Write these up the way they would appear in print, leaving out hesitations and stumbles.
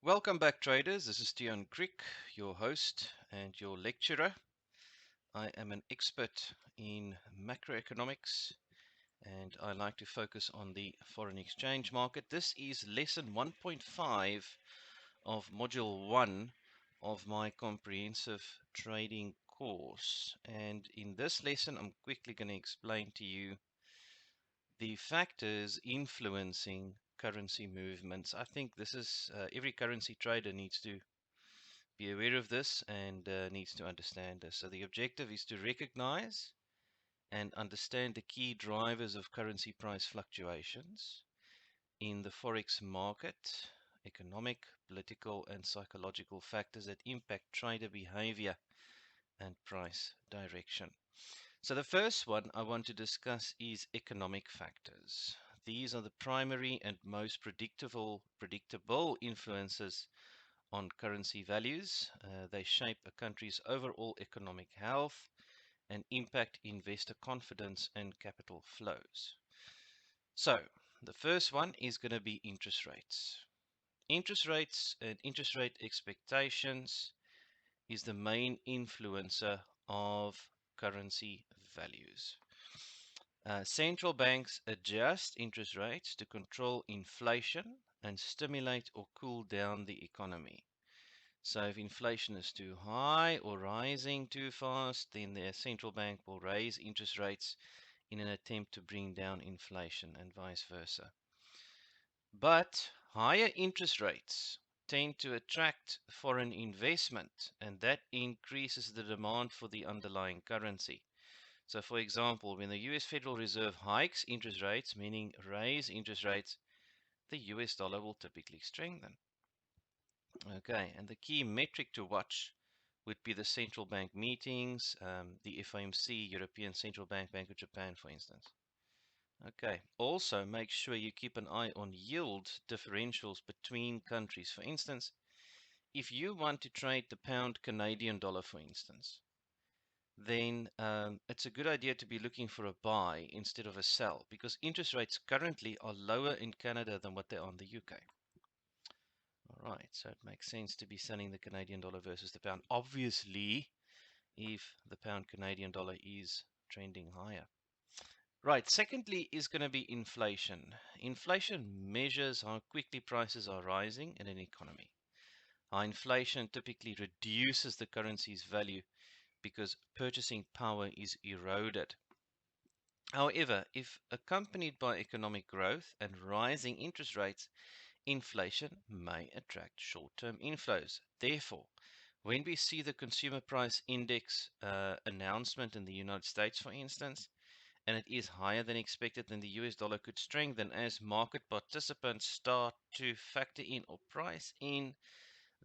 Welcome back, traders. This is Tian Crick, your host and your lecturer. I am an expert in macroeconomics and I like to focus on the foreign exchange market. This is lesson 1.5 of module 1 of my comprehensive trading course. And in this lesson, I'm quickly going to explain to you the factors influencing currency movements. I think this is every currency trader needs to be aware of this and needs to understand this. So the objective is to recognize and understand the key drivers of currency price fluctuations in the forex market, economic, political, and psychological factors that impact trader behavior and price direction. So the first one I want to discuss is economic factors. These are the primary and most predictable influences on currency values. They shape a country's overall economic health and impact investor confidence and capital flows. So, the first one is going to be interest rates. Interest rates and interest rate expectations is the main influencer of currency values. Central banks adjust interest rates to control inflation and stimulate or cool down the economy. So if inflation is too high or rising too fast, then the central bank will raise interest rates in an attempt to bring down inflation and vice versa. But higher interest rates tend to attract foreign investment, and that increases the demand for the underlying currency. So for example, when the US Federal Reserve hikes interest rates, meaning raise interest rates, the US dollar will typically strengthen. Okay, and the key metric to watch would be the central bank meetings, the FOMC, European Central Bank, Bank of Japan, for instance. Okay, also make sure you keep an eye on yield differentials between countries. For instance, if you want to trade the pound Canadian dollar, for instance, then it's a good idea to be looking for a buy instead of a sell because interest rates currently are lower in Canada than what they are in the UK. All right, so it makes sense to be selling the Canadian dollar versus the pound. Obviously, if the pound Canadian dollar is trending higher. Right, secondly is going to be inflation. Inflation measures how quickly prices are rising in an economy. High inflation typically reduces the currency's value because purchasing power is eroded. However, if accompanied by economic growth and rising interest rates, inflation may attract short-term inflows. Therefore, when we see the consumer price index announcement in the United States, for instance, and it is higher than expected, then the US dollar could strengthen as market participants start to factor in or price in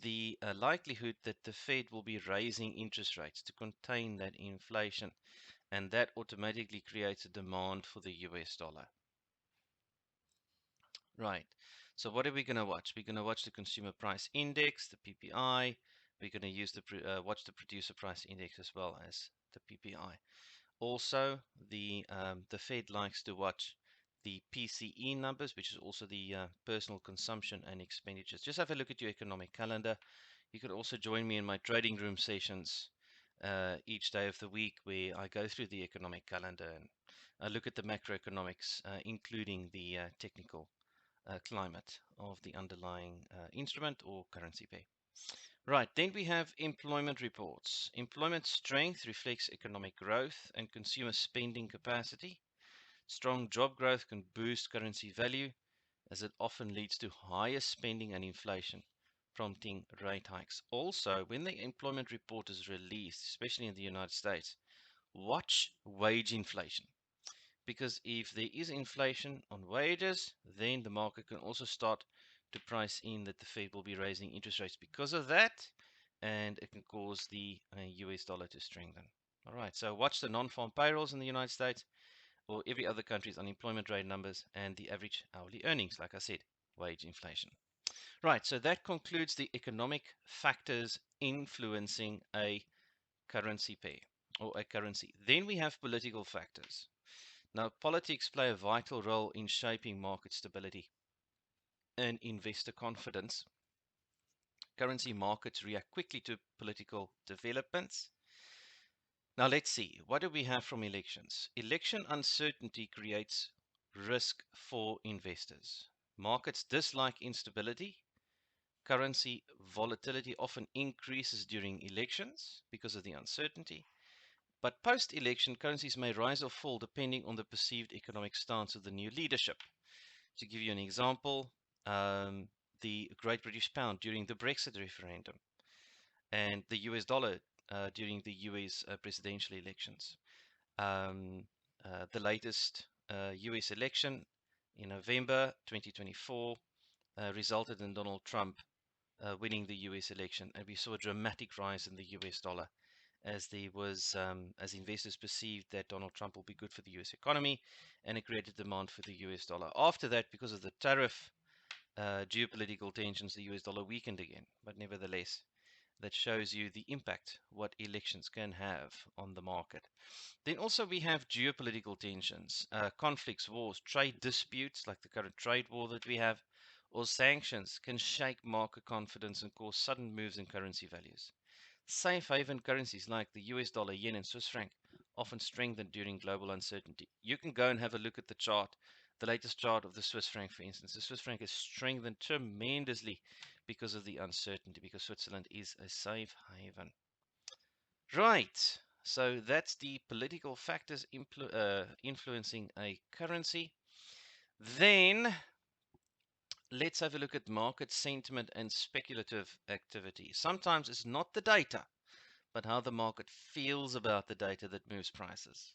the likelihood that the Fed will be raising interest rates to contain that inflation, and that automatically creates a demand for the US dollar. Right. So what are we going to watch? We're going to watch the consumer price index, the PPI. We're going to use watch the producer price index as well as the PPI. Also, the Fed likes to watch the PCE numbers, which is also the personal consumption and expenditures. Just have a look at your economic calendar. You can also join me in my trading room sessions each day of the week where I go through the economic calendar and I look at the macroeconomics, including the technical climate of the underlying instrument or currency pair. Right, then we have employment reports. Employment strength reflects economic growth and consumer spending capacity. Strong job growth can boost currency value as it often leads to higher spending and inflation, prompting rate hikes. Also, when the employment report is released, especially in the United States, watch wage inflation. Because if there is inflation on wages, then the market can also start to price in that the Fed will be raising interest rates because of that, and it can cause the US dollar to strengthen. All right, so watch the non-farm payrolls in the United States or every other country's unemployment rate numbers and the average hourly earnings, like I said, wage inflation. Right, so that concludes the economic factors influencing a currency pair or a currency. Then we have political factors. Now, politics play a vital role in shaping market stability and investor confidence. Currency markets react quickly to political developments. Now let's see, what do we have from elections? Election uncertainty creates risk for investors. Markets dislike instability. Currency volatility often increases during elections because of the uncertainty. But post-election, currencies may rise or fall depending on the perceived economic stance of the new leadership. To give you an example, the Great British Pound during the Brexit referendum and the US dollar during the US presidential elections. Um, the latest US election in November 2024 resulted in Donald Trump winning the US election, and we saw a dramatic rise in the US dollar as as investors perceived that Donald Trump will be good for the US economy, and it created demand for the US dollar. After that, because of the tariff geopolitical tensions, the US dollar weakened again. But nevertheless, that shows you the impact what elections can have on the market. Then also we have geopolitical tensions, conflicts, wars, trade disputes like the current trade war that we have, or sanctions can shake market confidence and cause sudden moves in currency values. Safe haven currencies like the US dollar, yen, and Swiss franc often strengthen during global uncertainty. You can go and have a look at the chart, the latest chart of the Swiss franc, for instance. The Swiss franc has strengthened tremendously because of the uncertainty, because Switzerland is a safe haven. Right. So that's the political factors influencing a currency. Then let's have a look at market sentiment and speculative activity. Sometimes it's not the data, but how the market feels about the data that moves prices.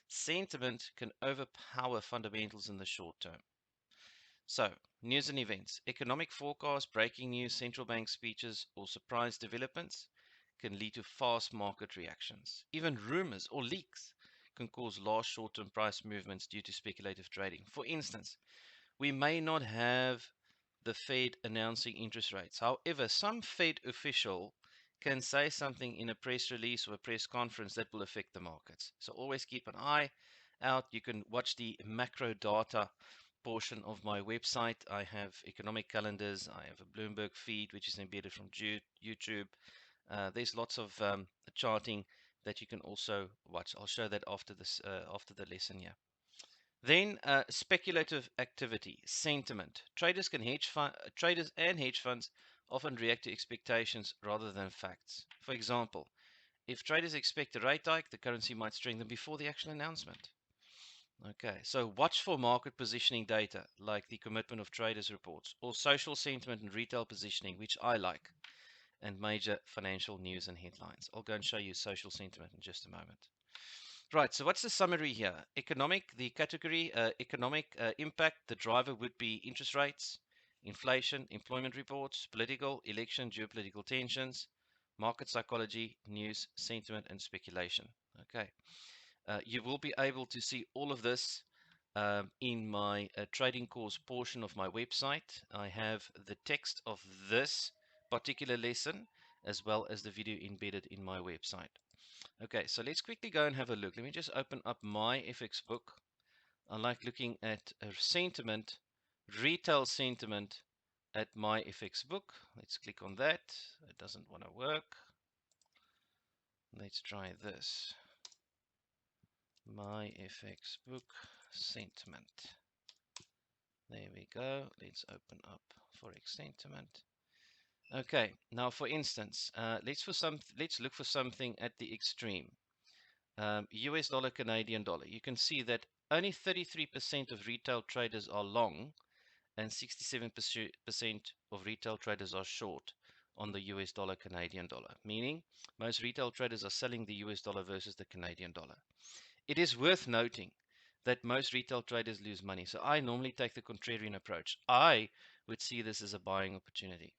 Sentiment can overpower fundamentals in the short term. So, news and events, economic forecasts, breaking news, central bank speeches, or surprise developments can lead to fast market reactions. Even rumors or leaks can cause large short-term price movements due to speculative trading. For instance, we may not have the Fed announcing interest rates. However, some Fed official can say something in a press release or a press conference that will affect the markets. So always keep an eye out. You can watch the macro data portion of my website. I have economic calendars. I have a Bloomberg feed, which is embedded from YouTube. There's lots of charting that you can also watch. I'll show that after after the lesson here. Then speculative activity, sentiment. Traders and hedge funds often react to expectations rather than facts. For example, if traders expect a rate hike, the currency might strengthen before the actual announcement. Okay, so watch for market positioning data like the commitment of traders reports, or social sentiment and retail positioning, which I like, and major financial news and headlines. I'll go and show you social sentiment in just a moment. Right, so what's the summary here? The category, economic impact, the driver would be interest rates, inflation, employment reports, political, election, geopolitical tensions, market psychology, news, sentiment, and speculation. Okay, you will be able to see all of this in my trading course portion of my website. I have the text of this particular lesson as well as the video embedded in my website. Okay, so let's quickly go and have a look. Let me just open up my FX book. I like looking at sentiment, retail sentiment at my FX book. Let's click on that. It doesn't want to work. Let's try this. My FX book sentiment. There we go. Let's open up Forex sentiment. Okay, now for instance, let's look for something at the extreme. US dollar, Canadian dollar. You can see that only 33% of retail traders are long and 67% of retail traders are short on the US dollar, Canadian dollar, meaning most retail traders are selling the US dollar versus the Canadian dollar. It is worth noting that most retail traders lose money. So I normally take the contrarian approach. I would see this as a buying opportunity.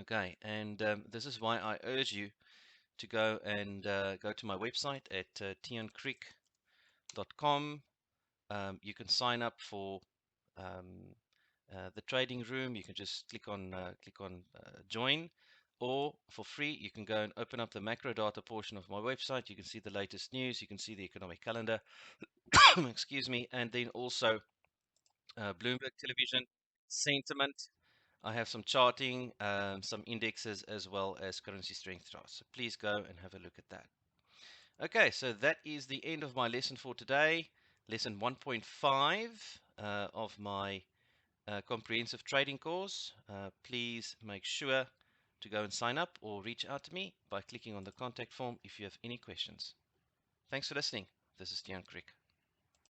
Okay, and this is why I urge you to go and go to my website at tioncreek.com. You can sign up for the trading room. You can just click on join, or for free you can go and open up the macro data portion of my website. You can see the latest news. You can see the economic calendar. Excuse me, and then also Bloomberg television, sentiment. I have some charting, some indexes, as well as currency strength charts. So please go and have a look at that. Okay, so that is the end of my lesson for today. Lesson 1.5 of my comprehensive trading course. Please make sure to go and sign up or reach out to me by clicking on the contact form if you have any questions. Thanks for listening. This is Deon Crick.